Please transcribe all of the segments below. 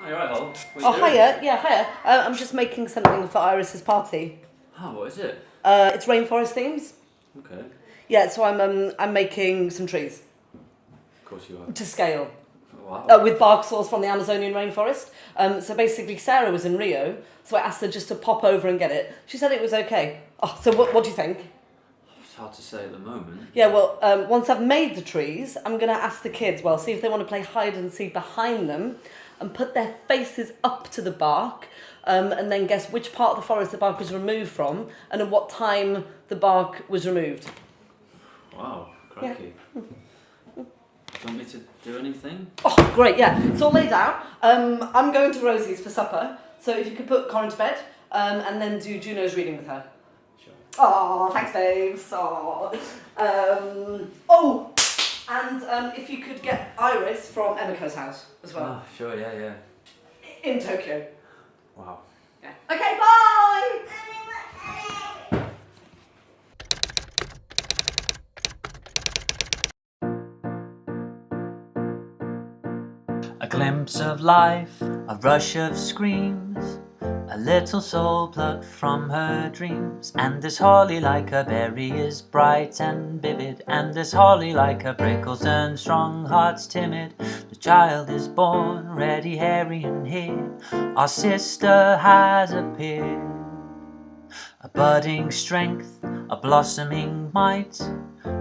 Hi, you alright, Hol? Oh, hiya. Yeah, hiya. I'm just making something for Iris's party. Oh, what is it? It's rainforest themes. Okay. Yeah, so I'm making some trees Of course you are. to scale. Wow. With bark saws from the Amazonian rainforest. So basically, Sarah was in Rio, so I asked her just to pop over and get it. She said it was okay. Oh, so what do you think? It's hard to say at the moment. Yeah, well, once I've made the trees, I'm going to ask the kids, see if they want to play hide and seek behind them and put their faces up to the bark and then guess which part of the forest the bark was removed from and at what time the bark was removed. Wow, crikey. Yeah. Do you want me to do anything? Oh, great, yeah. It's all laid out. I'm going to Rosie's for supper, so if you could put Corin to bed and then do Juno's reading with her. Sure. Oh, thanks, babes. And if you could get Iris from Emiko's house as well. Oh, sure, yeah. In Tokyo. Wow. Yeah. Okay, bye! A glimpse of life, a rush of screams, a little soul plucked from her dreams. And this holly like a berry is bright and vivid, and this holly like a prickles turns strong hearts timid. The child is born, ready, hairy and here. Our sister has appeared. A budding strength, a blossoming might,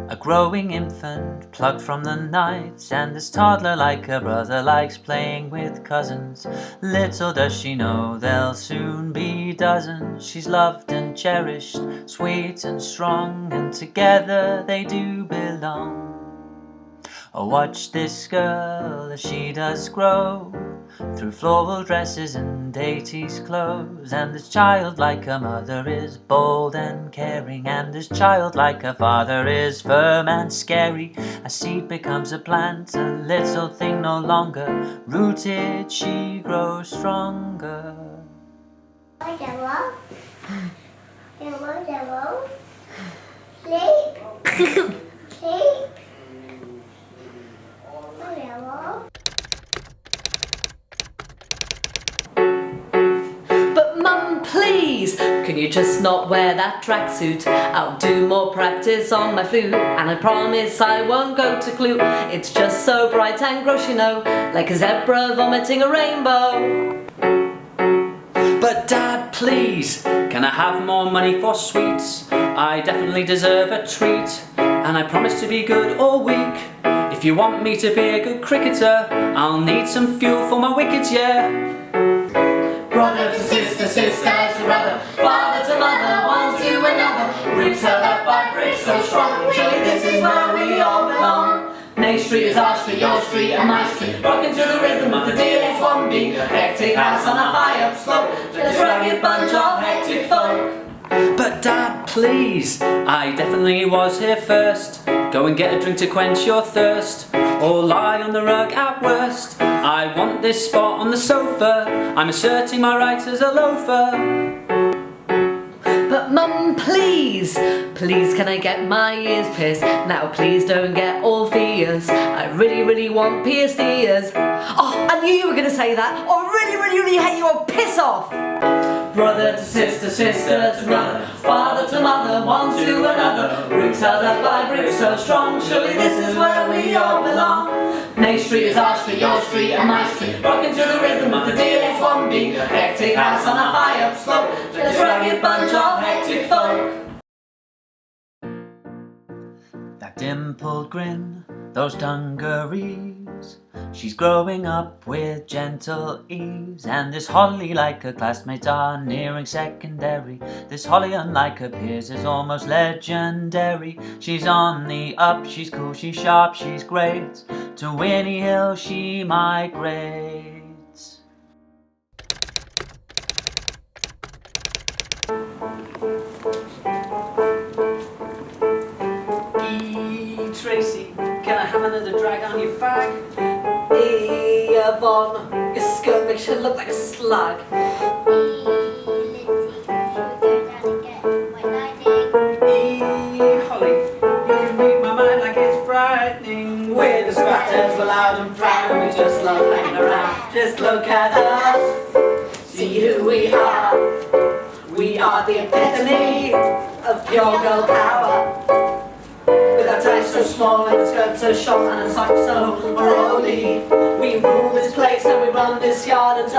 a growing infant plucked from the night. And this toddler like a brother likes playing with cousins. Little does she know they'll soon be dozens. She's loved and cherished, sweet and strong, and together they do belong. Oh, watch this girl as she does grow, through floral dresses and 80s clothes. And this child like a mother is bold and caring, and this child like a father is firm and scary. A seed becomes a plant, a little thing no longer rooted, she grows stronger. Sleep. Sleep. But Mum, please, can you just not wear that tracksuit? I'll do more practice on my flute, and I promise I won't go to glue. It's just so bright and gross, you know, like a zebra vomiting a rainbow. But Dad, please, can I have more money for sweets? I definitely deserve a treat, and I promise to be good all week. If you want me to be a good cricketer, I'll need some fuel for my wickets, yeah. Brother to sister, sister to brother, father to mother, one to another. Roots held up by bricks so strong, surely this is where we all belong. Main Street is our street, your street and my street, rocking to the rhythm of the DH1 beat. A hectic house on a high up slope, just a rugged bunch of hectic folk. But Dad, please, I definitely was here first. Go and get a drink to quench your thirst, or lie on the rug at worst. I want this spot on the sofa, I'm asserting my rights as a loafer. But Mum, please, please can I get my ears pierced? Now please don't get all fears, I really want pierced ears. Oh, I knew you were going to say that. Oh, really hate you, oh, piss off. Brother to sister, sister to brother, father to mother, one to another. Roots held up by bricks so strong, surely this is where we all belong. Main Street is our street, your street and my street, rocking to the rhythm of the DH1 beat. A hectic house on a high up slope, just a rugged bunch of hectic folk. That dimpled grin, those dungarees, she's growing up with gentle ease. And this holly like her classmates are nearing secondary. This holly unlike her peers is almost legendary. She's on the up, she's cool, she's sharp, she's great. To Winnie Hill she migrates. Tracy, can I have another drag on your fag? Yvonne, your skirt makes you look like a slug. Holly, you can read my mind like it's frightening. We're the Spartans, we're loud and proud, and we just love hanging around. Just look at us, see who we are. We are the epitome of pure girl power. With our ties so small and skirts so short and a sock so rolly. We rule this place and we run this yard and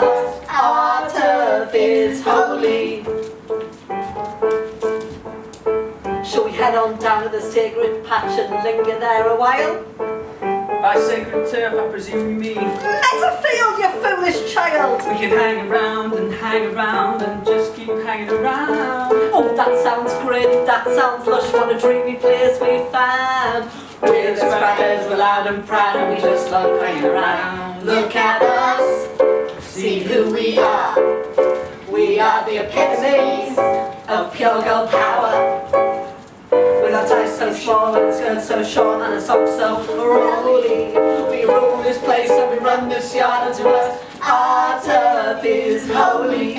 our turf is holy. Shall we head on down to the sacred patch and linger there a while? By sacred turf, I presume you mean It's a field, you foolish child! we can hang around and just keep hanging around. Oh, that sounds great, that sounds lush, what a dreamy place we found. We're the scrappers, we're loud and proud, and we just love hanging around. Look at us, see who we are. We are the epitome of pure girl power. With our ties so small and skirts so short and a sock so rolly. We rule this place and we run this yard, and to us our turf is holy.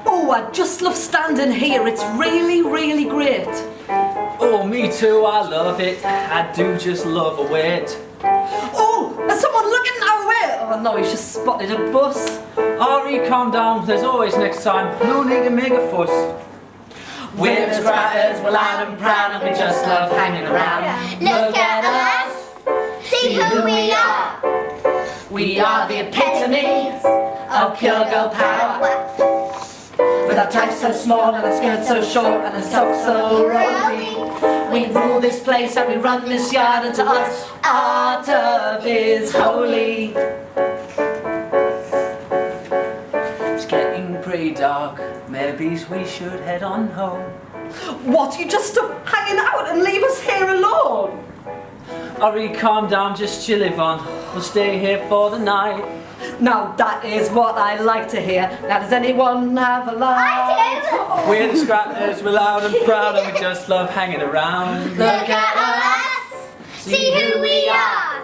Oh, I just love standing here, it's really, really great. Oh, me too, I love it. I do just love a wait. Oh, there's someone looking our way. Oh no, he's just spotted a bus. Ari, calm down, there's always next time. No need to make a fuss. We're the scrappers, we're loud and proud, and we just love hanging around. Look at us, see who we are. We are the epitome of pure girl power. With our ties so small and our skirts so short and our socks so rolly. We rule this place and we run this yard, and to us our turf is holy. It's getting pretty dark, maybe we should head on home. What, you just stop hanging out and leave us here alone? Ari, calm down, just chill, Yvonne. We'll stay here for the night. Now that is what I like to hear. Now does anyone have a light? I do. We're the scrappers, we're loud and proud, and we just love hanging around. Look at us, see who we are.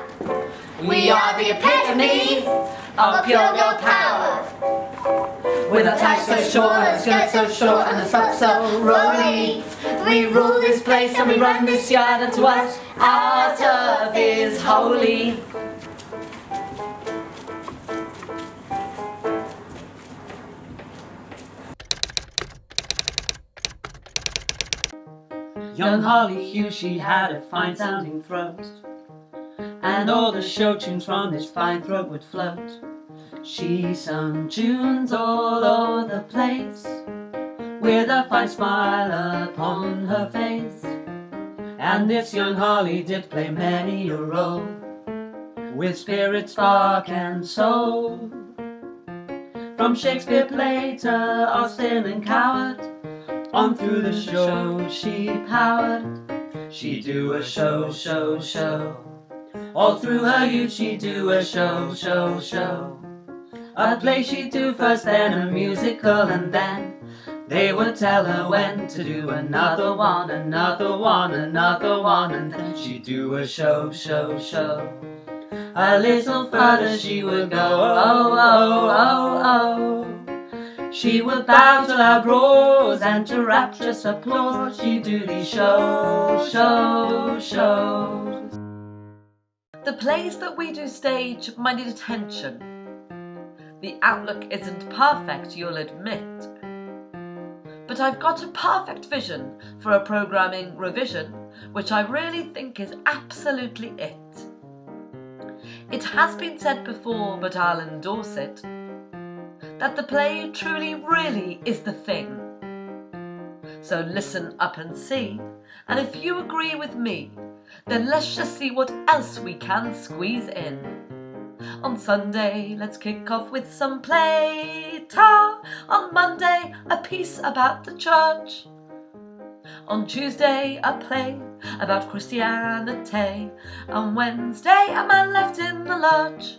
We are the epitome of pure girl power. With our ties so short and skirts so short and a sock so rolly. We rule this place and we run this yard, and to us our turf is holy. Young Holly Hugh, she had a fine sounding throat, and all the show tunes from this fine throat would float. She sung tunes all over the place, with a fine smile upon her face. And this young Holly did play many a role, with spirit, spark and soul. From Shakespeare play to Austen and Coward, on through the show she powered. She'd do a show, show, show. All through her youth she'd do a show, show, show. A play she'd do first, then a musical, and then they would tell her when to do another one, another one, another one, and then she'd do a show, show, show. A little further she would go, oh, oh, oh, oh. She would bow to loud roars and to rapturous applause. She'd do these shows, shows, shows. The plays that we do stage might need attention. The outlook isn't perfect, you'll admit. But I've got a perfect vision for a programming revision, which I really think is absolutely it. It has been said before, but I'll endorse it, that the play truly, really is the thing. So listen up and see, and if you agree with me, then let's just see what else we can squeeze in. On Sunday, let's kick off with some play. On Monday, a piece about the church. On Tuesday, a play about Christianity. On Wednesday, a man left in the lurch.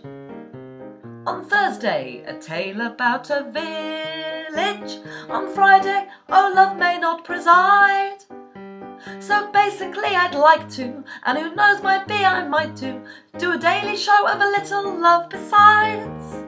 On Thursday, a tale about a village. On Friday, oh, love may not preside. So basically I'd like to, and who knows, might be I might do a daily show of a little love besides.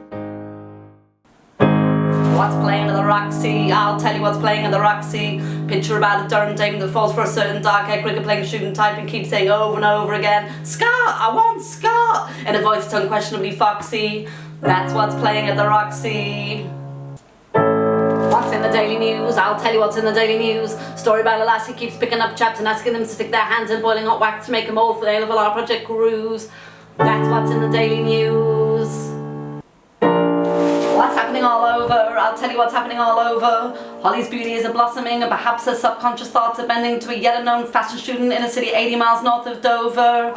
What's playing in the Roxy? I'll tell you what's playing in the Roxy. Picture about a Durham dame that falls for a certain dark-haired cricket playing shooting type and keeps saying over and over again, Scott, I want Scott, in a voice that's unquestionably foxy. That's what's playing at the Roxy. What's in the Daily News? I'll tell you what's in the Daily News. Story about a lass who keeps picking up chaps and asking them to stick their hands in boiling hot wax to make them all for the A-level art project cruise. That's what's in the Daily News. What's happening all over? I'll tell you what's happening all over. Holly's beauty is a blossoming and perhaps her subconscious thoughts are bending to a yet unknown fashion student in a city 80 miles north of Dover.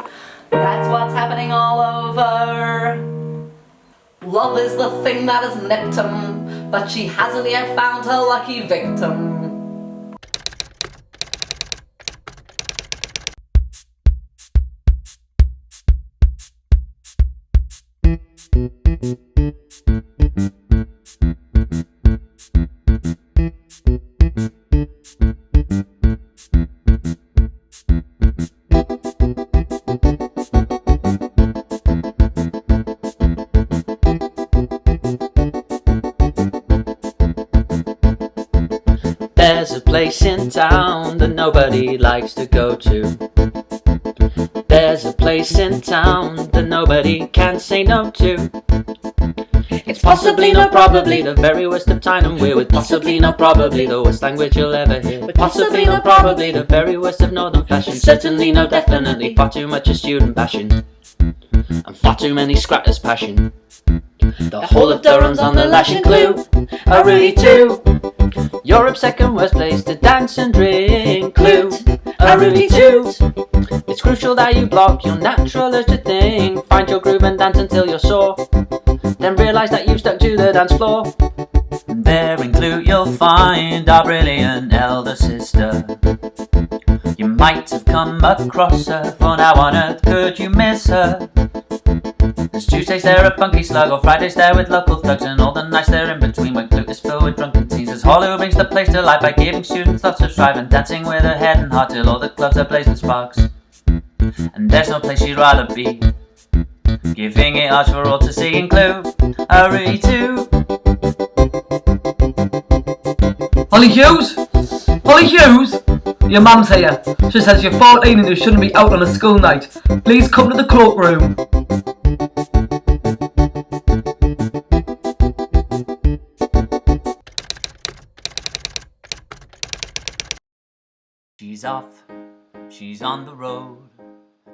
That's what's happening all over. Love is the thing that has nipped him, but she hasn't yet found her lucky victim. There's a place in town that nobody likes to go to. There's a place in town that nobody can say no to. It's possibly, not probably, the very worst of time, and we're with possibly, not probably, the worst language you'll ever hear. With possibly, not probably, the very worst of northern fashion. Certainly, no, definitely, far too much of student passion, and far too many scratters' passion. The whole of Durham's on the lashing clue, a really too. Europe's second worst place to dance and drink, clue, a really too. It's crucial that you block your natural urge to think. Find your groove and dance until you're sore, then realise that you've stuck to the dance floor. There in Clue you'll find our brilliant elder sister. You might have come across her, for now on earth could you miss her? There's Tuesdays there a funky slug, or Fridays there with local thugs, and all the nights there in between when Clue is filled with drunken teens. There's Holly who brings the place to life by giving students lots of strife and dancing with her head and heart till all the clubs are blazing sparks. And there's no place she'd rather be, giving it ours for all to see in Clue, a really too. Holly Hughes? Holly Hughes? Your mum's here. She says you're 14 and you shouldn't be out on a school night. Please come to the cloakroom. She's off, she's on the road,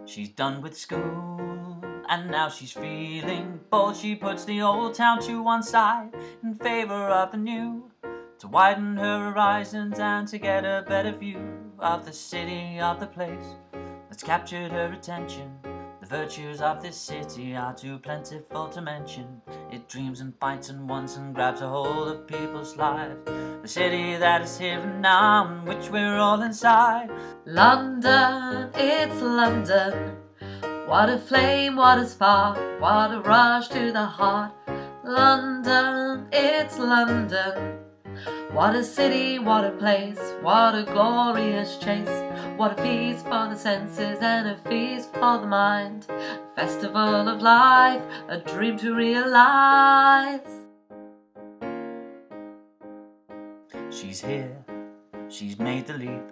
she's done with school, and now she's feeling bold. She puts the old town to one side in favour of the new, to widen her horizons and to get a better view of the city, of the place that's captured her attention. The virtues of this city are too plentiful to mention. It dreams and fights and wants and grabs a hold of people's lives. The city that is here and now, in which we're all inside. London, it's London. What a flame, what a spark, what a rush to the heart. London, it's London. What a city, what a place, what a glorious chase. What a feast for the senses and a feast for the mind. A festival of life, a dream to realize. She's here, she's made the leap.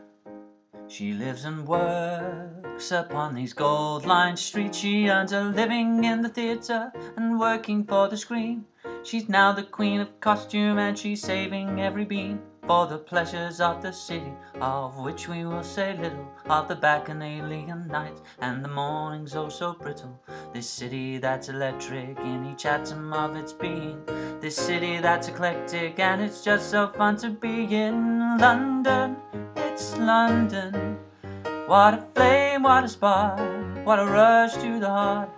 She lives and works upon these gold-lined streets. She earns a living in the theatre and working for the screen. She's now the queen of costume and she's saving every bean for the pleasures of the city, of which we will say little. Of the bacchanalian nights and the mornings oh so brittle. This city that's electric in each atom of its being. This city that's eclectic and it's just so fun to be in. London, it's London. What a flame, what a spark, what a rush to the heart.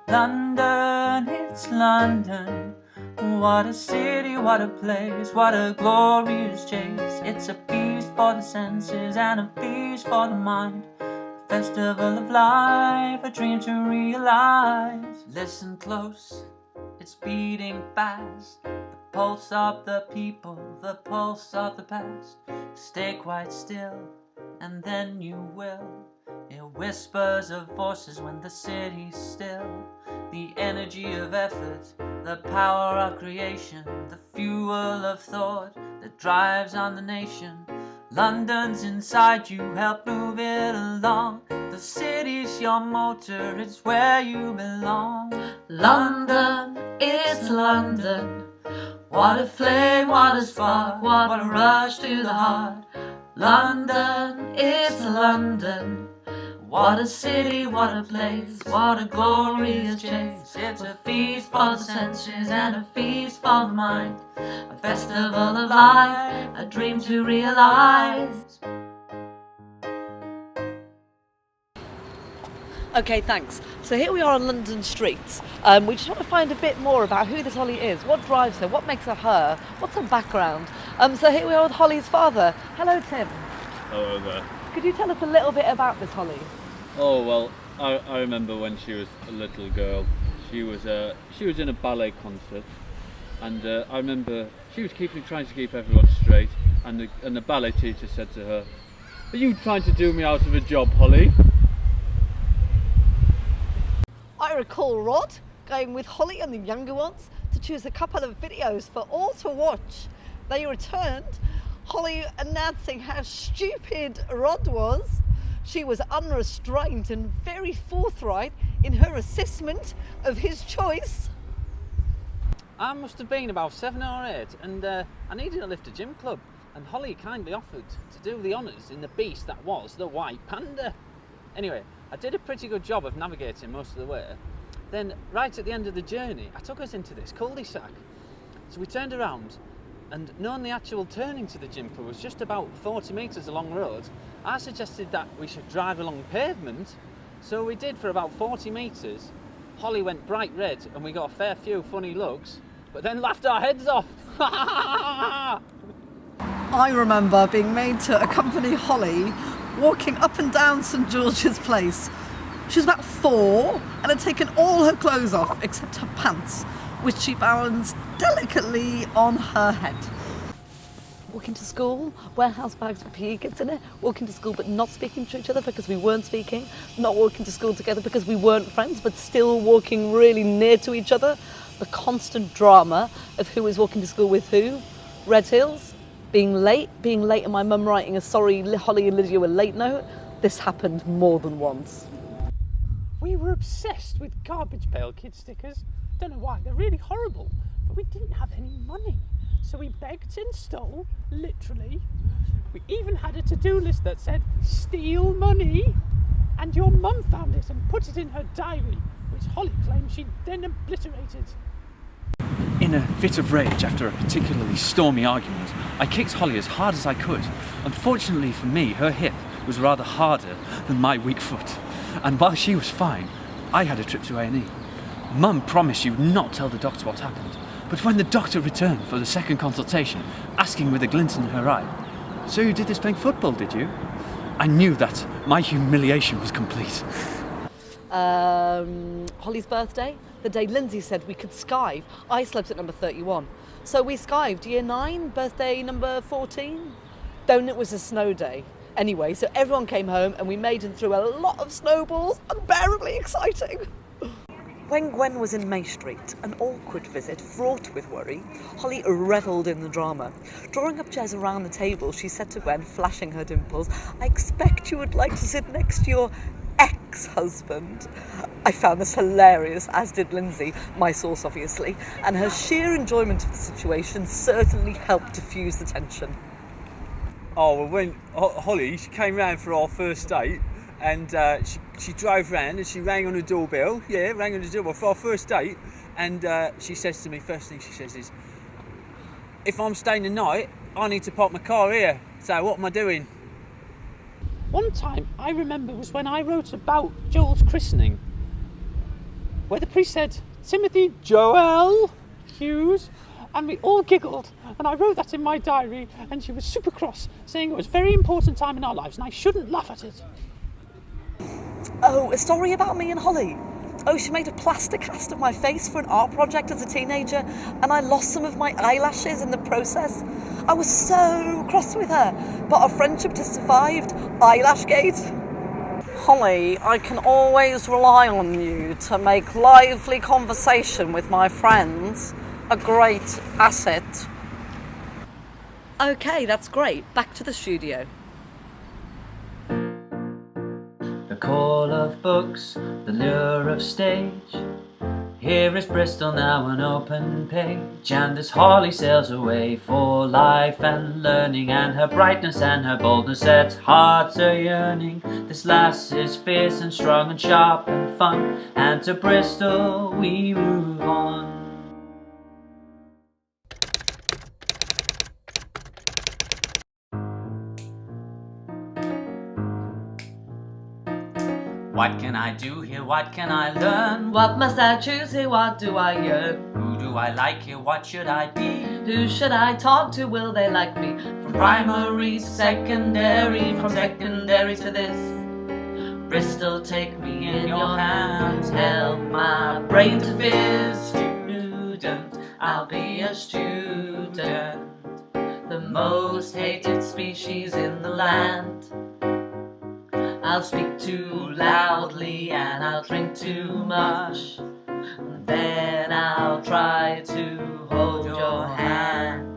London, it's London. What a city, what a place, what a glorious chase. It's a feast for the senses and a feast for the mind. A festival of life, a dream to realize. Listen close, it's beating fast. The pulse of the people, the pulse of the past. Stay quite still, and then you will. It whispers of voices when the city's still. the energy of effort, the power of creation, the fuel of thought that drives on the nation. London's inside you, help move it along. The city's your motor, it's where you belong. London, it's London. What a flame, what a spark, what a rush to the heart. London, it's London. What a city, what a place, what a glorious chase. It's a feast for the senses and a feast for the mind. A festival of life, a dream to realize. Okay, thanks. So here we are on London streets. We just want to find a bit more about who this Holly is, what drives her, what makes her her, what's her background. So here we are with Holly's father. Hello, Tim. Hello there. Could you tell us a little bit about this Holly? Oh well, I remember when she was a little girl. She was in a ballet concert, and I remember she was trying to keep everyone straight, and the ballet teacher said to her, "Are you trying to do me out of a job, Holly?" I recall Rod going with Holly and the younger ones to choose a couple of videos for all to watch. They returned, Holly announcing how stupid Rod was. She was unrestrained and very forthright in her assessment of his choice. I must have been about 7 or 8, and I needed a lift to gym club, and Holly kindly offered to do the honours in the beast that was the white panda. Anyway, I did a pretty good job of navigating most of the way. Then, right at the end of the journey, I took us into this cul-de-sac. So we turned around, and knowing the actual turning to the gym club was just about 40 metres along the road, I suggested that we should drive along pavement. So we did for about 40 metres. Holly went bright red, and we got a fair few funny looks, but then laughed our heads off. I remember being made to accompany Holly walking up and down St George's Place. She was about 4 and had taken all her clothes off except her pants, which she balanced delicately on her head. Walking to school, warehouse bags with PE kids in it, walking to school but not speaking to each other because we weren't speaking, not walking to school together because we weren't friends but still walking really near to each other. The constant drama of who was walking to school with who. Red Hills, being late and my mum writing a sorry Holly and Lydia were late note. This happened more than once. We were obsessed with garbage pail kid stickers. Don't know why, they're really horrible, but we didn't have any money. So we begged and stole, literally. We even had a to-do list that said, steal money. And your mum found it and put it in her diary, which Holly claimed she'd then obliterated. In a fit of rage after a particularly stormy argument, I kicked Holly as hard as I could. Unfortunately for me, her hip was rather harder than my weak foot. And while she was fine, I had a trip to A&E. Mum promised she would not tell the doctor what happened. But when the doctor returned for the second consultation, asking with a glint in her eye, "So you did this playing football, did you?" I knew that my humiliation was complete. Holly's birthday, the day Lindsay said we could skive. I slept at number 31. So we skived year 9, birthday number 14. Don't it was a snow day. Anyway, so everyone came home and we made and threw a lot of snowballs. Unbearably exciting. When Gwen was in May Street, an awkward visit fraught with worry, Holly revelled in the drama. Drawing up chairs around the table, she said to Gwen, flashing her dimples, "I expect you would like to sit next to your ex-husband." I found this hilarious, as did Lindsay, my source obviously, and her sheer enjoyment of the situation certainly helped diffuse the tension. Oh well, when Holly, she came round for our first date, and she drove round and she rang on the doorbell. Yeah, rang on the doorbell for our first date, and she says to me, first thing she says is, "If I'm staying the night, I need to park my car here. So what am I doing?" One time I remember was when I wrote about Joel's christening, where the priest said, "Timothy Joel Hughes," and we all giggled, and I wrote that in my diary, and she was super cross, saying it was a very important time in our lives and I shouldn't laugh at it. Oh, a story about me and Holly. Oh, she made a plaster cast of my face for an art project as a teenager, and I lost some of my eyelashes in the process. I was so cross with her, but our friendship just survived Eyelashgate. Holly, I can always rely on you to make lively conversation with my friends a great asset. Okay, that's great. Back to the studio. The call of books, the lure of stage. Here is Bristol now an open page, and as Holly sails away for life and learning, and her brightness and her boldness sets hearts a yearning. This lass is fierce and strong and sharp and fun, and to Bristol we move on. What can I do here? What can I learn? What must I choose here? What do I yearn? Who do I like here? What should I be? Who should I talk to? Will they like me? From primary to secondary, from secondary to this. Bristol, take me in your hands, help my brain to fizz. Student, I'll be a student, the most hated species in the land. I'll speak too loudly and I'll drink too much, and then I'll try to hold your hand.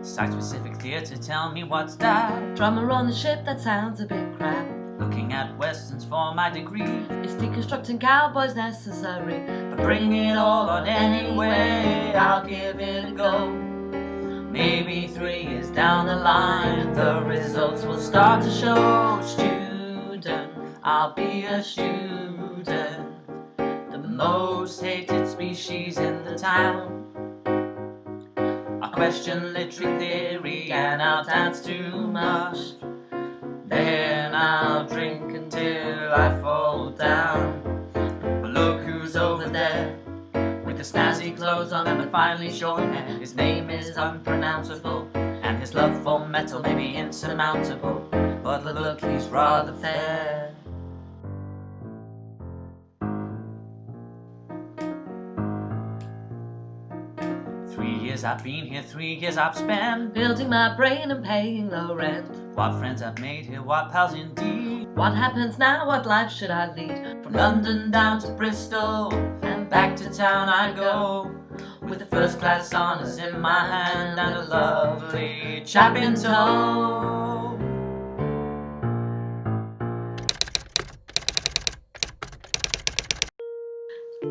Site-specific theatre, tell me what's that? Drummer on the ship, that sounds a bit crap. Looking at westerns for my degree. Is deconstructing cowboys necessary? But bring it all on anyway, I'll give it a go. Maybe 3 years down the line, the results will start to show. Student, I'll be a student, the most hated species in the town. I'll question literary theory and I'll dance too much. Then I'll drink until I fall down. But look who's over there, with the snazzy clothes on and the finely shorn hair. His name is unpronounceable, and his love for metal may be insurmountable, but look, he's rather fair. 3 years I've been here, 3 years I've spent building my brain and paying low rent. What friends I've made here, what pals indeed. What happens now? What life should I lead? From London down to Bristol and back to town I go, with the first class honours in my hand and a lovely chap in tow.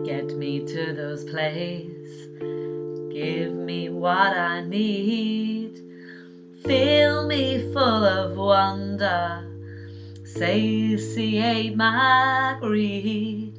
Get me to those plays, give me what I need, fill me full of wonder, satiate my greed.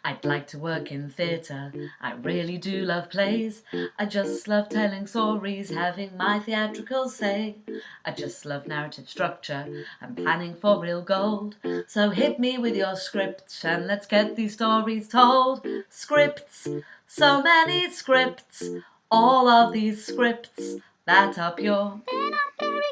I'd like to work in theatre, I really do love plays. I just love telling stories, having my theatrical say. I just love narrative structure, I'm planning for real gold. So hit me with your scripts and let's get these stories told. Scripts, so many scripts, all of these scripts that up your... They're not very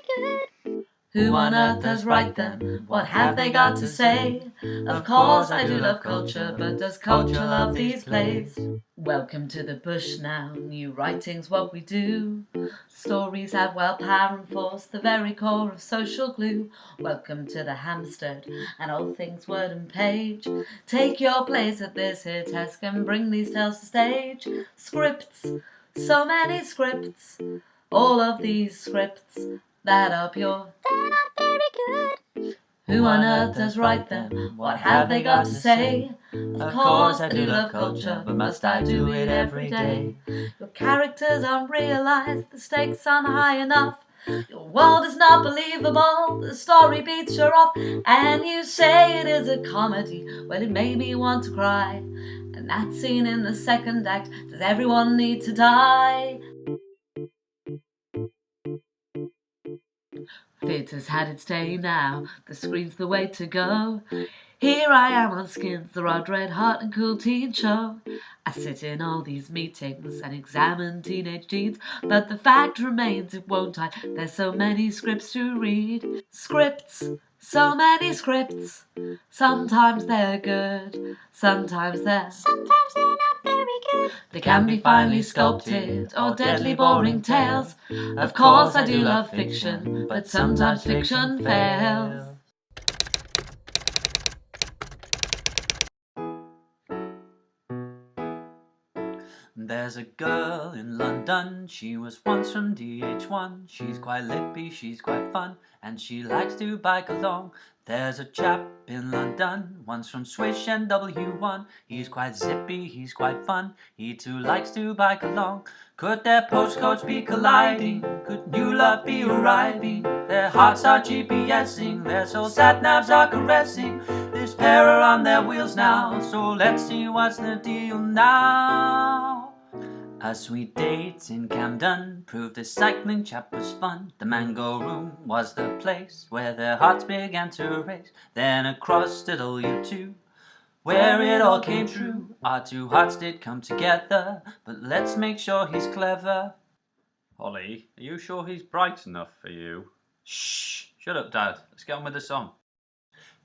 good. Who on earth does write them? What have they got to say? Of course I do love culture, but does culture love these plays? Welcome to the bush now, new writing's what we do. Stories have wild power and force, the very core of social glue. Welcome to the Hampstead, and all things word and page. Take your place at this here desk and bring these tales to stage. Scripts, so many scripts, all of these scripts that are pure. They're not very good. Who on earth does write them? What have they got to say? Of course I do love culture, but must I do it every day? Your characters aren't realized, the stakes aren't high enough. Your world is not believable, the story beats you off. And you say it is a comedy, well it made me want to cry. And that scene in the second act, does everyone need to die? Theatre's had its day now, the screen's the way to go. Here I am on Skins, the Rod Red Hot and Cool Teen Show. I sit in all these meetings and examine teenage teens, but the fact remains it won't I, there's so many scripts to read. Scripts, so many scripts, sometimes they're good, sometimes they're not very They can be finely sculpted or deadly boring tales. Of course I do love fiction, but sometimes fiction fails. There's a girl in London, she was once from DH1. She's quite lippy, she's quite fun, and she likes to bike along. There's a chap in London, once from Swish and W1. He's quite zippy, he's quite fun, he too likes to bike along. Could their postcodes be colliding? Could new love be arriving? Their hearts are GPSing, their soul sat-navs are caressing. This pair are on their wheels now, so let's see what's the deal now. A sweet date in Camden proved the cycling chap was fun. The Mango Room was the place where their hearts began to race. Then across to W2, where it all came true. Our two hearts did come together, but let's make sure he's clever. Holly, are you sure he's bright enough for you? Shh! Shut up, Dad. Let's get on with the song.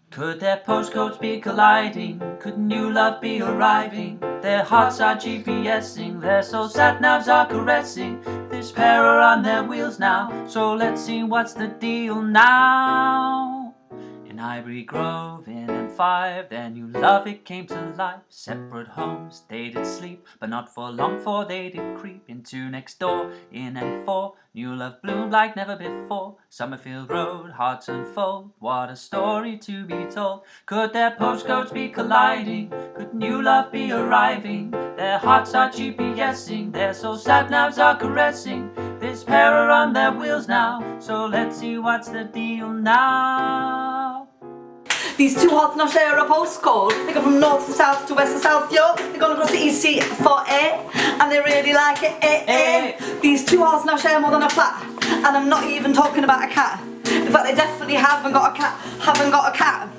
Could their postcodes be colliding? Could new love be arriving? Their hearts are GPSing, their soul sat-navs are caressing. This pair are on their wheels now, so let's see what's the deal now. In Ivory Grove, in N5, their new love it came to life. Separate homes, they did sleep, but not for long, for they did creep into next door. In N4, new love bloomed like never before. Summerfield Road, hearts unfold, what a story to be told. Could their postcodes be colliding? Could new love be arriving? Their hearts are GPSing, their soul sat-navs are caressing. This pair are on their wheels now, so let's see what's the deal now. These two hearts now share a postcode. They go from north to south to west to south, yo. They're going across the EC for A, and they really like it, These two hearts now share more than a flat, and I'm not even talking about a cat. In fact, they definitely haven't got a cat.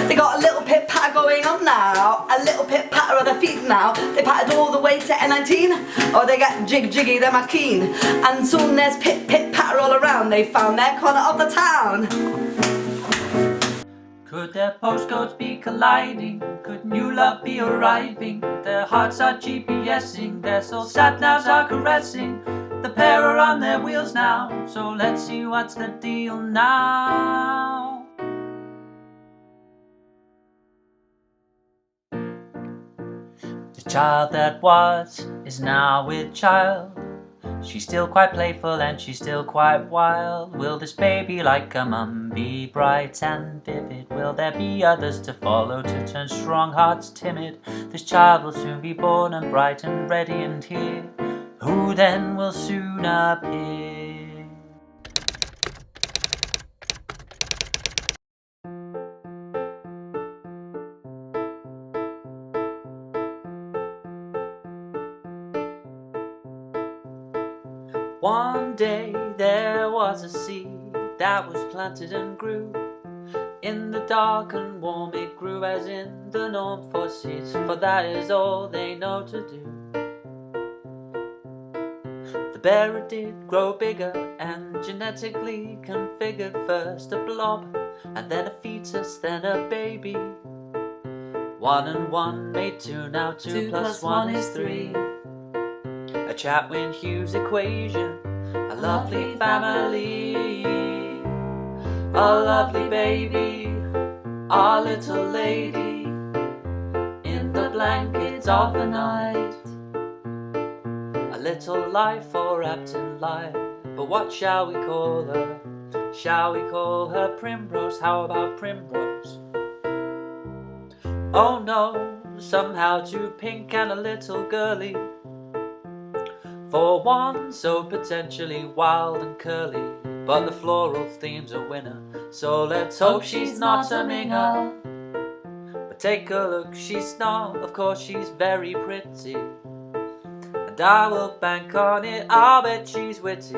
They got a little pit patter going on now, a little pit patter of their feet now. They pattered all the way to N19, or they get jiggy, they're mad keen. And soon there's pit patter all around, they found their corner of the town. Could their postcodes be colliding? Could new love be arriving? Their hearts are GPSing, their soul sat-navs are caressing. The pair are on their wheels now, so let's see what's the deal now. The child that was is now with child. She's still quite playful and she's still quite wild. Will this baby like a mum be bright and vivid? Will there be others to follow to turn strong hearts timid? This child will soon be born and bright and ready and here. Who then will soon appear? One day there was a seed that was planted and grew. In the dark and warm it grew as in the norm for seeds, for that is all they know to do. The bearer did grow bigger and genetically configured, first a blob and then a fetus, then a baby. 1 and 1 made 2, now 2 plus 1 is 3. A Chatwin Hughes equation, a lovely family, a lovely baby, our little lady, in the blankets of the night. A little life or wrapped in light, but what shall we call her? Shall we call her Primrose? How about Primrose? Oh no, somehow too pink and a little girly, for one so potentially wild and curly. But the floral theme's a winner, so let's hope she's not a minger. But take a look, she's not, of course she's very pretty, and I will bank on it, I'll bet she's witty,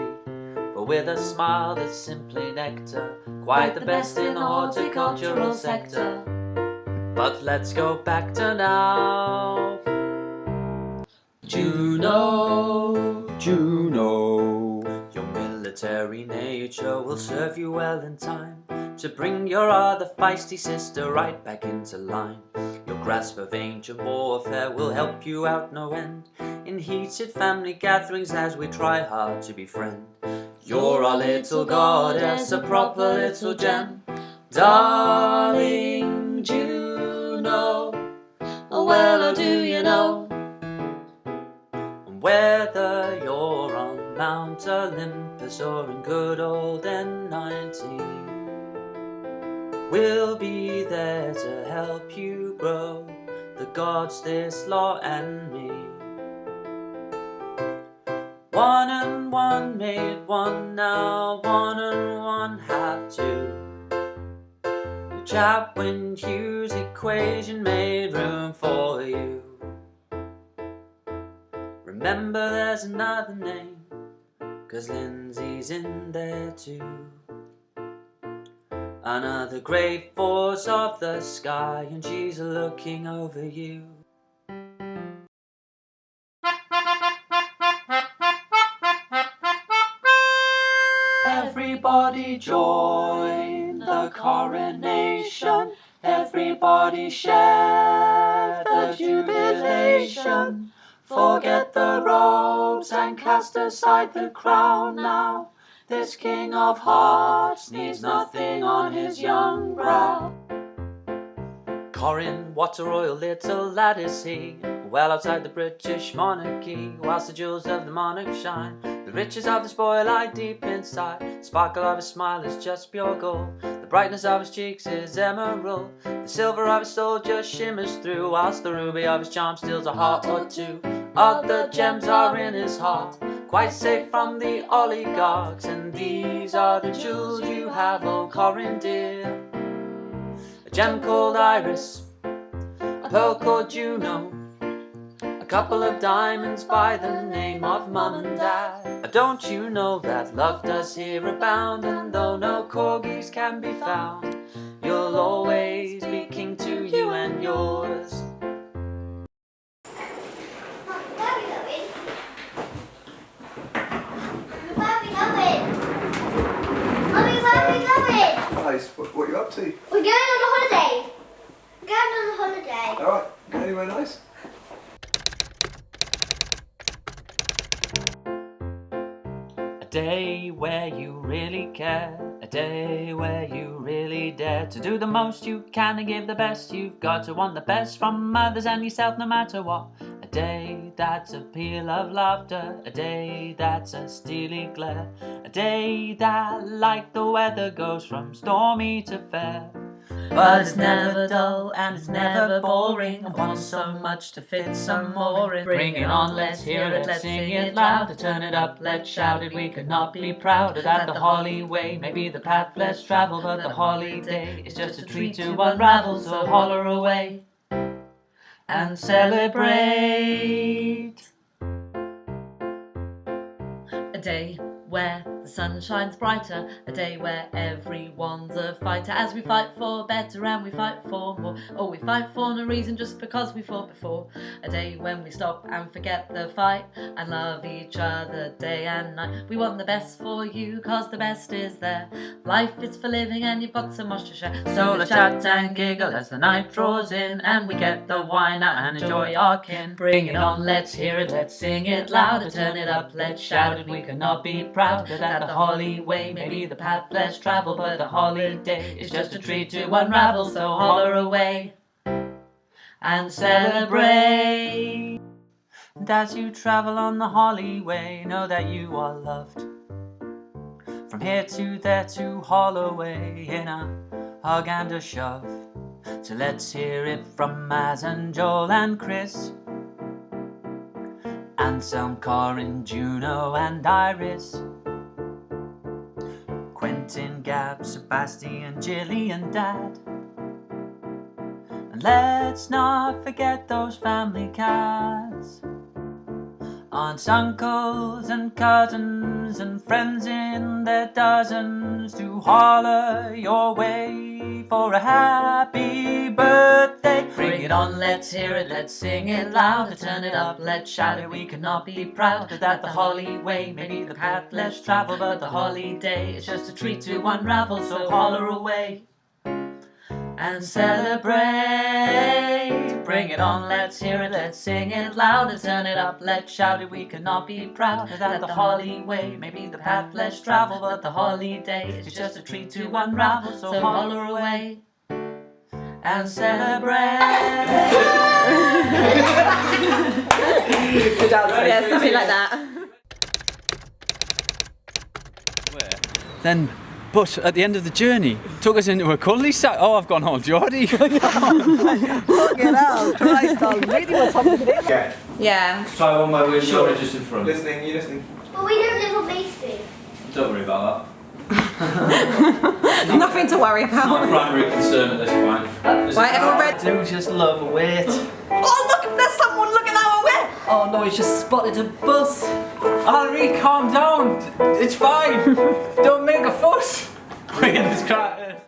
but with a smile that's simply nectar, quite the best in the horticultural sector. But let's go back to now. Juno, Juno, your military nature will serve you well in time to bring your other feisty sister right back into line. Your grasp of ancient warfare will help you out no end in heated family gatherings as we try hard to befriend. You're our little goddess, a proper little gem, darling Juno. Oh well, oh do you know? Whether you're on Mount Olympus or in good old N19, we'll be there to help you grow, the gods, this lot and me. One and one made one, now one and one have two. The Chapman-Hughes equation made room for you. Remember there's another name, 'cause Lindsay's in there too. Another great force of the sky, and she's looking over you. Everybody join the coronation, everybody share the jubilation. Forget the robes and cast aside the crown now. This King of Hearts needs nothing on his young brow. Corin, what a royal little lad is he, well outside the British monarchy. Whilst the jewels of the monarch shine, the riches of the spoil lie deep inside. Sparkle of his smile is just pure gold, the brightness of his cheeks is emerald. The silver of his soul just shimmers through, whilst the ruby of his charm steals a heart or two. Other gems are in his heart, quite safe from the oligarchs, and these are the jewels you have, oh Corin dear. A gem called Iris, a pearl called Juno, a couple of diamonds by the name of Mum and Dad. Don't you know that love does here abound, and though no corgis can be found, you'll always be king to you and yours. Nice. What are you up to? We're going on a holiday. We're going on a holiday. Alright, going anywhere nice? A day where you really care, a day where you really dare to do the most you can and give the best you've got, to want the best from others and yourself no matter what. A day that's a peal of laughter, a day that's a steely glare, a day that like the weather goes from stormy to fair. But it's never dull and it's never boring, I want so much to fit some more in. Bring it on, let's hear it, let's sing it loud, turn it up, let's shout it. We could not be prouder that the Holly way may be the path less traveled, but the holiday is just a treat to unravel. So holler away and celebrate. A day where the sun shines brighter, a day where everyone's a fighter, as we fight for better and we fight for more. Oh, we fight for no reason just because we fought before. A day when we stop and forget the fight and love each other day and night. We want the best for you, cause the best is there. Life is for living and you've got so much to share. So let's chat and giggle as the night draws in, and we get the wine out and enjoy our kin. Bring it on, let's hear it, let's sing it louder, turn it up, let's shout it. We cannot be proud that the Holly way may be the path less traveled, but the holiday is just a treat to unravel. So holler away and celebrate. And as you travel on the Holly way, know that you are loved. From here to there to Holloway, in a hug and a shove. So let's hear it from Maz and Joel and Chris, Anselm, Corin, Juno and Iris, Quentin, Gab, Sebastian, Jilly and Dad. And let's not forget those family cats, aunts, uncles and cousins and friends in their dozens, to holler your way for a happy birthday. Bring it on, let's hear it, let's sing it loud, turn it up, let's shout it. We cannot be proud that the Holly way may be the path less traveled, but the holiday is just a treat to unravel. So holler away and celebrate. bring it on, let's hear it, let's sing it loud and turn it up, let's shout it, we cannot be proud that the Holly way may be the path less traveled, but the holiday is just a treat to unravel, so holler away and celebrate. Good answer. Yeah, something like that. Then, but at the end of the journey, took us into a cuddly sack. Oh, I've gone home, Geordie. Fucking hell, Christ almighty, what's happening here? Yeah. Try one where we're just in front. Listening, you listening? But we don't live on Bay Street. Don't worry about Nothing to worry that. My about. primary concern at this point. Right, everyone ready? I do just love a wait. Oh, look, there's someone looking our way! Oh no, he's just spotted a bus. Henri, calm down. It's fine. Don't make a fuss. We're in this crowd.